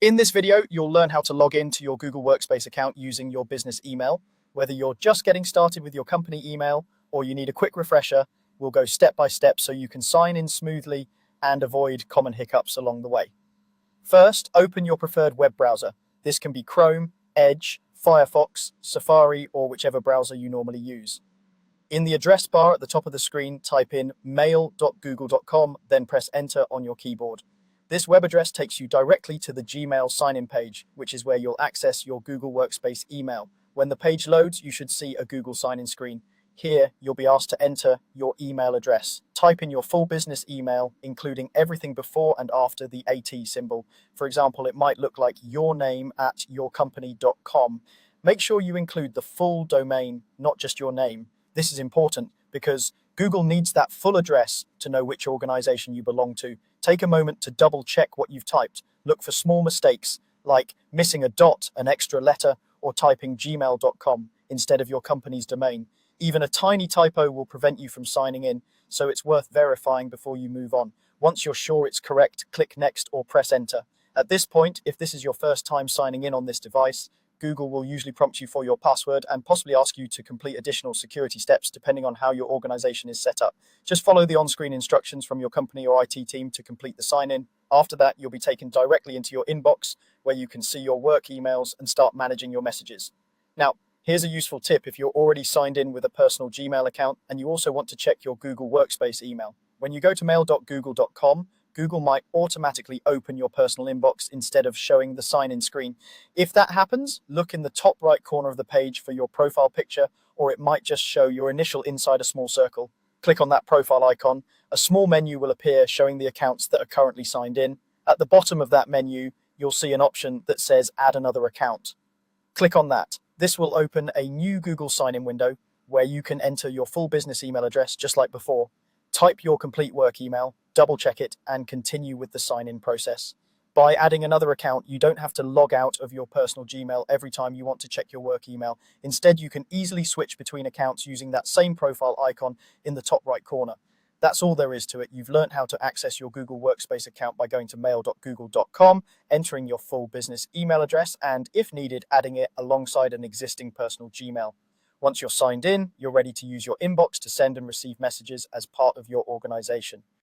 In this video, you'll learn how to log into your Google Workspace account using your business email. Whether you're just getting started with your company email or you need a quick refresher, we'll go step by step so you can sign in smoothly and avoid common hiccups along the way. First, open your preferred web browser. This can be Chrome, Edge, Firefox, Safari, or whichever browser you normally use. In the address bar at the top of the screen, type in mail.google.com, then press enter on your keyboard. This web address takes you directly to the Gmail sign-in page, which is where you'll access your Google Workspace email. When the page loads, you should see a Google sign-in screen. Here, you'll be asked to enter your email address. Type in your full business email, including everything before and after the AT symbol. For example, it might look like yourname@yourcompany.com. Make sure you include the full domain, not just your name. This is important because Google needs that full address to know which organization you belong to. Take a moment to double check what you've typed. Look for small mistakes like missing a dot, an extra letter, or typing gmail.com instead of your company's domain. Even a tiny typo will prevent you from signing in, so it's worth verifying before you move on. Once you're sure it's correct, click next or press enter. At this point, if this is your first time signing in on this device, Google will usually prompt you for your password and possibly ask you to complete additional security steps depending on how your organization is set up. Just follow the on-screen instructions from your company or IT team to complete the sign-in. After that, you'll be taken directly into your inbox where you can see your work emails and start managing your messages. Now, here's a useful tip if you're already signed in with a personal Gmail account and you also want to check your Google Workspace email. When you go to mail.google.com, Google might automatically open your personal inbox instead of showing the sign-in screen. If that happens, look in the top right corner of the page for your profile picture, or it might just show your initial inside a small circle. Click on that profile icon. A small menu will appear showing the accounts that are currently signed in. At the bottom of that menu, you'll see an option that says Add another account. Click on that. This will open a new Google sign-in window where you can enter your full business email address just like before. Type your complete work email, double check it, and continue with the sign-in process. By adding another account, you don't have to log out of your personal Gmail every time you want to check your work email. Instead, you can easily switch between accounts using that same profile icon in the top right corner. That's all there is to it. You've learned how to access your Google Workspace account by going to mail.google.com, entering your full business email address, and if needed, adding it alongside an existing personal Gmail. Once you're signed in, you're ready to use your inbox to send and receive messages as part of your organization.